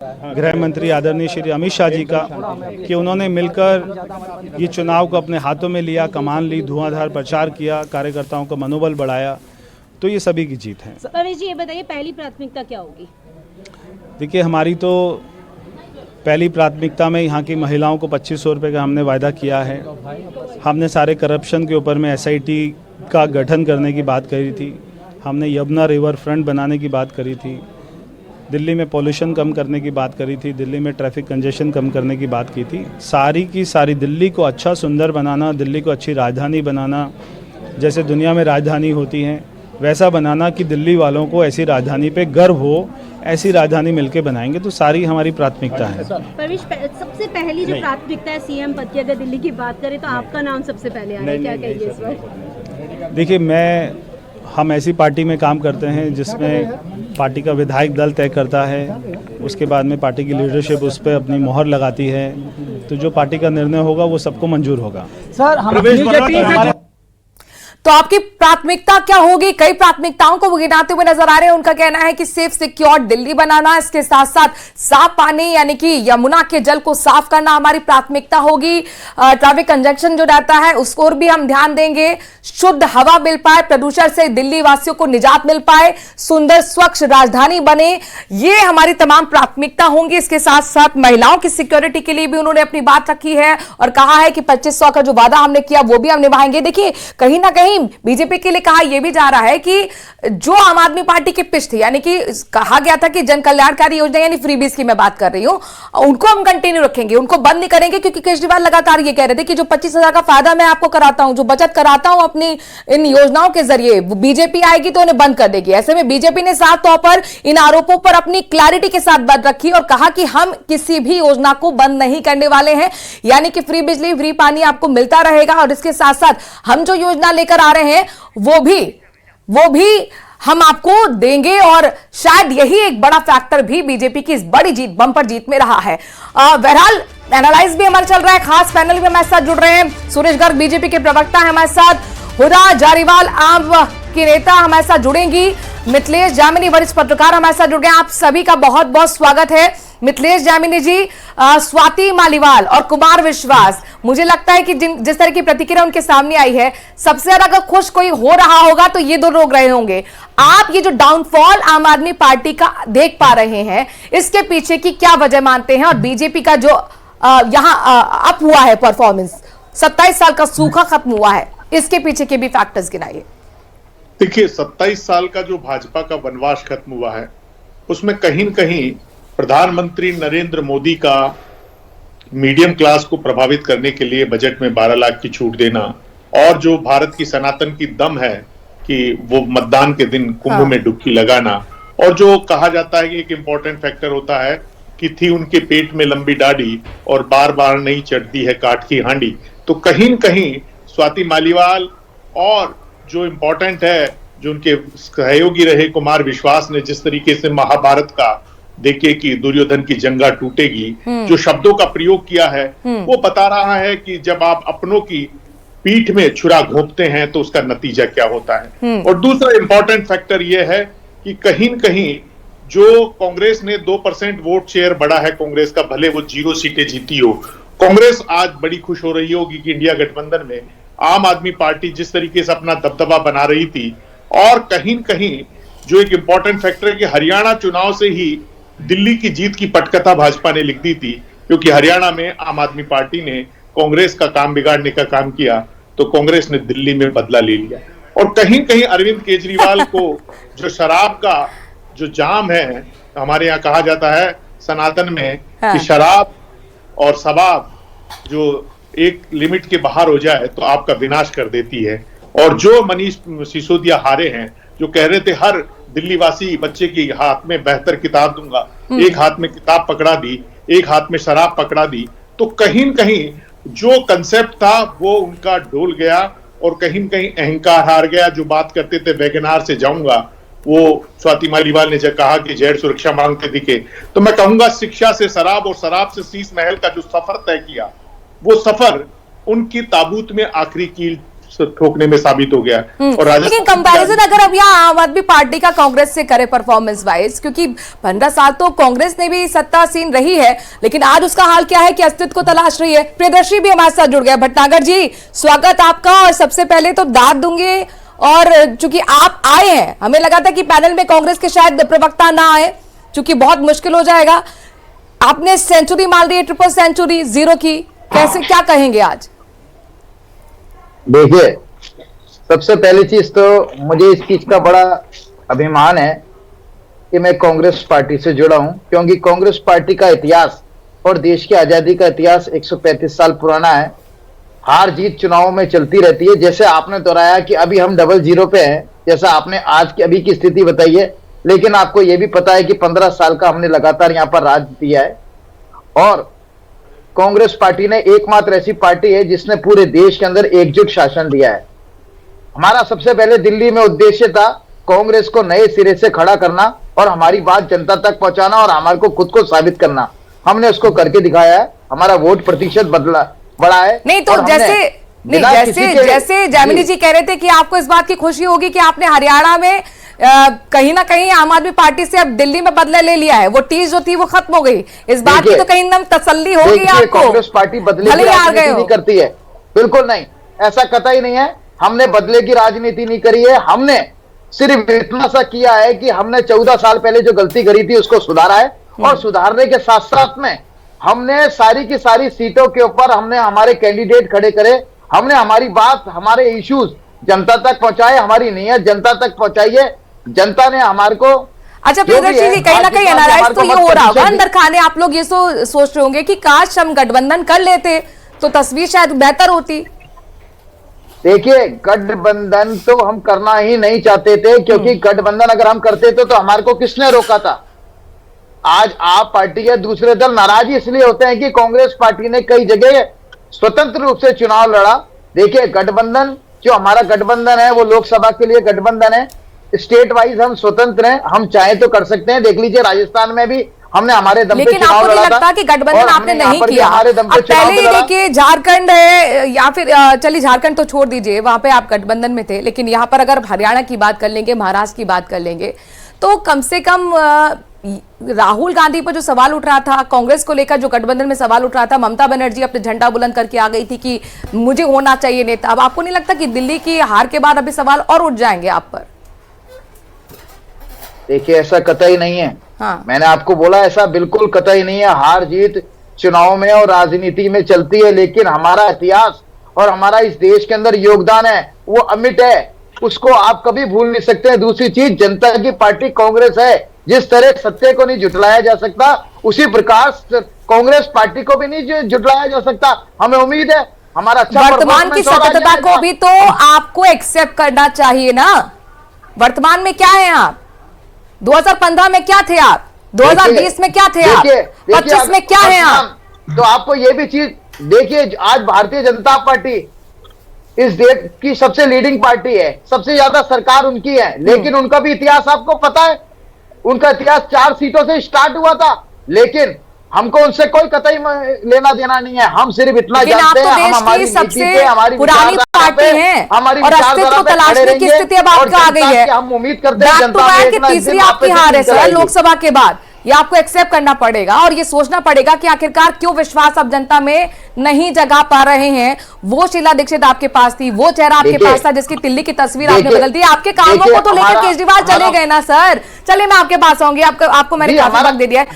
गृह मंत्री आदरणीय श्री अमित शाह जी का कि उन्होंने मिलकर ये चुनाव को अपने हाथों में लिया, कमान ली, धुआंधार प्रचार किया, कार्यकर्ताओं का मनोबल बढ़ाया, तो ये सभी की जीत है। रमेश जी, ये बताइए पहली प्राथमिकता क्या होगी? देखिए, हमारी तो पहली प्राथमिकता में यहाँ की महिलाओं को 2500 रुपये का हमने वायदा किया है। हमने सारे करप्शन के ऊपर में SIT का गठन करने की बात करी थी। हमने यमुना रिवर फ्रंट बनाने की बात करी थी। दिल्ली में पॉल्यूशन कम करने की बात करी थी। दिल्ली में ट्रैफिक कंजेशन कम करने की बात की थी। सारी की सारी दिल्ली को अच्छा सुंदर बनाना, दिल्ली को अच्छी राजधानी बनाना, जैसे दुनिया में राजधानी होती हैं वैसा बनाना कि दिल्ली वालों को ऐसी राजधानी पे गर्व हो, ऐसी राजधानी मिलके बनाएंगे। तो सारी हमारी प्राथमिकता है। परवेश, सबसे पहली जो प्राथमिकता है CM पद की, अगर दिल्ली की बात करें तो आपका नाम सबसे पहले आया है, क्या कहिए इस पर? देखिए, हम ऐसी पार्टी में काम करते हैं जिसमें पार्टी का विधायक दल तय करता है, उसके बाद में पार्टी की लीडरशिप उस पर अपनी मोहर लगाती है, तो जो पार्टी का निर्णय होगा वो सबको मंजूर होगा। सर, हम तो आपकी प्राथमिकता क्या होगी? कई प्राथमिकताओं को वो गिनाते हुए नजर आ रहे हैं। उनका कहना है कि सेफ सिक्योर दिल्ली बनाना, इसके साथ साथ साफ पानी यानी कि यमुना के जल को साफ करना हमारी प्राथमिकता होगी। ट्रैफिक कंजक्शन जो रहता है उसको और भी हम ध्यान देंगे। शुद्ध हवा मिल पाए, प्रदूषण से दिल्ली वासियों को निजात मिल पाए, सुंदर स्वच्छ राजधानी बने, ये हमारी तमाम प्राथमिकता होंगी। इसके साथ साथ महिलाओं की सिक्योरिटी के लिए भी उन्होंने अपनी बात रखी है और कहा है कि 2500 का जो वादा हमने किया वो भी हम निभाएंगे। देखिए, कहीं ना कहीं बीजेपी के लिए कहा यह भी जा रहा है कि जो आम आदमी पार्टी की पिच थी, यानी कि कहा गया था कि जन कल्याणकारी योजना यानी फ्रीबीज की मैं बात कर रही हूं, उनको हम कंटिन्यू रखेंगे, उनको बंद नहीं करेंगे, क्योंकि केजरीवाल लगातार ये कह रहे थे कि जो 25,000 का फायदा मैं आपको कराता हूं, जो बचत कराता हूं अपनी इन योजनाओं के जरिए, बीजेपी आएगी तो उन्हें बंद कर देगी। ऐसे में बीजेपी ने साफ तौर पर इन आरोपों पर अपनी क्लैरिटी के साथ बात रखी और कहा कि हम किसी भी योजना को बंद नहीं करने वाले हैं, यानी कि फ्री बिजली, फ्री पानी आपको मिलता रहेगा। और इसके साथ साथ हम जो योजना लेकर आ रहे हैं वो भी हम आपको देंगे। और शायद यही एक बड़ा फैक्टर भी बीजेपी की इस बड़ी जीत, बम्पर जीत में रहा है। बहरहाल एनालाइज भी हमारा चल रहा है, खास पैनल भी हमारे साथ जुड़ रहे हैं। सुरेश गर्ग बीजेपी के प्रवक्ता है हमारे साथ, हुदा जारीवाल आम की नेता हमारे साथ जुड़ेंगी, मिथिलेश जामिनी वरिष्ठ पत्रकार हमारे साथ जुड़ गए। आप सभी का बहुत बहुत स्वागत है। मिथिलेश जामिनी जी, स्वाति मालीवाल और कुमार विश्वास, मुझे लगता है कि जिस तरह की प्रतिक्रिया उनके सामने आई है, सबसे ज्यादा अगर खुश कोई हो रहा होगा तो ये दो लोग रहे होंगे। आप ये जो डाउनफॉल आम आदमी पार्टी का देख पा रहे हैं, इसके पीछे की क्या वजह मानते हैं? और बीजेपी का जो यहां अप हुआ है परफॉर्मेंस, 27 साल का सूखा खत्म हुआ है, इसके पीछे के भी फैक्टर्स गिनाइए। देखिए, 27 साल का जो भाजपा का वनवास खत्म हुआ है, उसमें कहीं न कहीं प्रधानमंत्री नरेंद्र मोदी का मीडियम क्लास को प्रभावित करने के लिए बजट में 12 लाख की छूट देना, और जो भारत की सनातन की दम है कि वो मतदान के दिन कुंभ में डुबकी लगाना, और जो कहा जाता है कि एक इंपॉर्टेंट फैक्टर होता है कि थी उनके पेट में लंबी दाढ़ी और बार बार नहीं चढ़ती है काठ की हांडी। तो कहीं न कहीं स्वाति मालीवाल और जो इम्पोर्टेंट है, जो उनके सहयोगी रहे कुमार विश्वास ने जिस तरीके से महाभारत का देखिए कि दुर्योधन की जंगा टूटेगी, जो शब्दों का प्रयोग किया है, वो बता रहा है कि जब आप अपनों की पीठ में छुरा घोंपते हैं तो उसका नतीजा क्या होता है। और दूसरा इंपॉर्टेंट फैक्टर यह है कि कहीं न कहीं जो कांग्रेस ने 2% वोट शेयर बढ़ा है कांग्रेस का, भले वो 0 सीटें जीती हो, कांग्रेस आज बड़ी खुश हो रही होगी कि इंडिया गठबंधन में आम आदमी पार्टी जिस तरीके से अपना दबदबा बना रही थी। और कहीं न कहीं जो एक इंपॉर्टेंट फैक्टर है कि हरियाणा चुनाव से ही दिल्ली की जीत की पटकथा भाजपा ने लिख दी थी, क्योंकि हरियाणा में आम आदमी पार्टी ने कांग्रेस का काम बिगाड़ने का काम किया, तो कांग्रेस ने दिल्ली में बदला ले लिया। और कहीं कहीं अरविंद केजरीवाल को जो शराब का जो जाम है, हमारे यहाँ कहा जाता है सनातन में कि शराब और शबाब जो एक लिमिट के बाहर हो जाए तो आपका विनाश कर देती है। और जो मनीष सिसोदिया हारे हैं, जो कह रहे थे हर दिल्ली वासी बच्चे के हाथ में बेहतर किताब दूंगा, एक हाथ में किताब पकड़ा दी, एक हाथ में शराब पकड़ा दी, तो कहीं न कहीं जो कंसेप्ट था वो उनका डोल गया और कहीं न कहीं अहंकार हार गया। जो बात करते थे वैगनार से जाऊंगा, वो स्वाति मालीवाल ने जब कहा कि जेड सुरक्षा मांगते दिखे, तो मैं कहूंगा शिक्षा से शराब और शराब से शीश महल का जो सफर तय किया, वो सफर उनकी ताबूत में आखिरी कील ठोकने में साबित हो गया और लेकिन कंपैरिजन अगर अब यहाँ आम आदमी पार्टी का कांग्रेस से करे परफॉर्मेंस वाइज, क्योंकि 15 साल तो कांग्रेस ने भी सत्तासीन रही है, लेकिन आज उसका हाल क्या है कि अस्तित्व को तलाश रही है। प्रियदर्शी भी हमारे साथ जुड़ गया। भटनागर जी, स्वागत आपका। और सबसे पहले तो दाद दूंगे, और चूंकि आप आए हैं, हमें लगा था कि पैनल में कांग्रेस के शायद प्रवक्ता ना आए, चूंकि बहुत मुश्किल हो जाएगा। आपने सेंचुरी मार दी है, ट्रिपल सेंचुरी जीरो की, कैसे, क्या कहेंगे आज? देखिए, सबसे पहली चीज तो मुझे इस चीज का बड़ा अभिमान है कि मैं कांग्रेस पार्टी से जुड़ा हूं, क्योंकि कांग्रेस पार्टी का इतिहास और देश की आजादी का इतिहास 135 साल पुराना है। हार जीत चुनावों में चलती रहती है। जैसे आपने दोहराया कि अभी हम 0-0 पे हैं, जैसा आपने आज की अभी की स्थिति बताई है, लेकिन आपको यह भी पता है कि 15 साल का हमने लगातार यहां पर राज दिया है। और कांग्रेस पार्टी ने एकमात्र ऐसी पार्टी है जिसने पूरे देश के अंदर एकजुट शासन दिया है। हमारा सबसे पहले दिल्ली में उद्देश्य था कांग्रेस को नए सिरे से खड़ा करना और हमारी बात जनता तक पहुंचाना और हमारे को खुद को साबित करना। हमने उसको करके दिखाया है। हमारा वोट प्रतिशत बढ़ा है। नहीं तो जैसे जैमिनी जी कह रहे थे कि आपको इस बात की खुशी होगी कि आपने हरियाणा में कहीं ना कहीं आम आदमी पार्टी से अब दिल्ली में बदला ले लिया है, वो टीज जो थी वो खत्म हो गई। इस बात की तो कहीं ना तसल्ली होगी आपको। कांग्रेस पार्टी बदले की राजनीति नहीं करती है, बिल्कुल नहीं, ऐसा कतई नहीं है। हमने बदले की राजनीति नहीं करी है। हमने सिर्फ इतना सा किया है कि हमने 14 साल पहले जो गलती करी थी उसको सुधारा है, और सुधारने के साथ साथ में हमने सारी की सारी सीटों के ऊपर हमने हमारे कैंडिडेट खड़े करे। हमने हमारी बात, हमारे इश्यूज जनता तक पहुंचाए, हमारी नीयत जनता तक पहुंचाई है। जनता ने हमारे को अच्छा प्रियदर्शी जी, कहीं ना कहीं एनालाइज तो ये हो रहा होगा अंदर खाने, आप लोग ये सोच रहे होंगे कि काश हम गठबंधन कर लेते तो तस्वीर शायद बेहतर होती। देखिए, गठबंधन तो हम करना ही नहीं चाहते थे, क्योंकि गठबंधन अगर हम करते तो हमारे को किसने रोका था? आज आप पार्टी के दूसरे दल नाराज इसलिए होते हैं कि कांग्रेस पार्टी ने कई जगह स्वतंत्र रूप से चुनाव लड़ा। देखिए, गठबंधन जो हमारा गठबंधन है वो लोकसभा के लिए गठबंधन है, स्टेट वाइज हम स्वतंत्र हैं, हम चाहे तो कर सकते हैं। देख लीजिए, राजस्थान में भी हमने हमारे दम पे चुनाव लड़ा था। लेकिन आपको नहीं लगता कि गठबंधन आपने नहीं किया? अब पहले ही देखिए, झारखंड है या फिर चलिए झारखंड तो छोड़ दीजिए, वहां पे आप गठबंधन में थे, लेकिन यहाँ पर अगर हरियाणा की बात कर लेंगे, महाराष्ट्र की बात कर लेंगे, तो कम से कम राहुल गांधी पर जो सवाल उठ रहा था, कांग्रेस को लेकर जो गठबंधन में सवाल उठ रहा था, ममता बनर्जी अपने झंडा बुलंद करके आ गई थी कि मुझे होना चाहिए नेता। अब आपको नहीं लगता कि दिल्ली की हार के बाद अभी सवाल और उठ जाएंगे आप पर? देखिए, ऐसा कतई नहीं है। हाँ। मैंने आपको बोला ऐसा बिल्कुल कतई नहीं है। हार जीत चुनाव में और राजनीति में चलती है, लेकिन हमारा इतिहास और हमारा इस देश के अंदर योगदान है वो अमिट है, उसको आप कभी भूल नहीं सकते। दूसरी चीज, जनता की पार्टी कांग्रेस है। जिस तरह सत्य को नहीं झुटलाया जा सकता, उसी प्रकार कांग्रेस पार्टी को भी नहीं झुटलाया जा सकता। हमें उम्मीद है हमारा अच्छा वर्तमान की सत्यता को भी तो आपको एक्सेप्ट करना चाहिए ना। वर्तमान में क्या है आप? 2015 में क्या थे आप? 2020 में क्या थे आप? 25 में क्या है आप? तो आपको ये भी चीज देखिए, आज भारतीय जनता पार्टी इस देश की सबसे लीडिंग पार्टी है, सबसे ज्यादा सरकार उनकी है, लेकिन उनका भी इतिहास आपको पता है। उनका इतिहास 4 सीटों से स्टार्ट हुआ था, लेकिन हमको उनसे कोई कतई लेना देना नहीं है। हम सिर्फ इतना जानते हैं, हम हमारी सबसे पुरानी पार्टी है और अस्तित्व को तलाशने की स्थिति अब आपका आ गई है। हम उम्मीद करते हैं जनता में तीसरी आपकी हार है सर लोकसभा के बाद। ये आपको एक्सेप्ट करना पड़ेगा और ये सोचना पड़ेगा कि आखिरकार क्यों विश्वास अब जनता में नहीं जगा पा रहे हैं। वो शीला दीक्षित आपके पास थी, वो चेहरा आपके पास था जिसकी दिल्ली की तस्वीर आपने बदल दी। आपके कामों को तो लेकर केजरीवाल चले गए ना सर। चलिए मैं आपके पास आऊंगी, आपको मैंने काफी वक्त दे दिया है।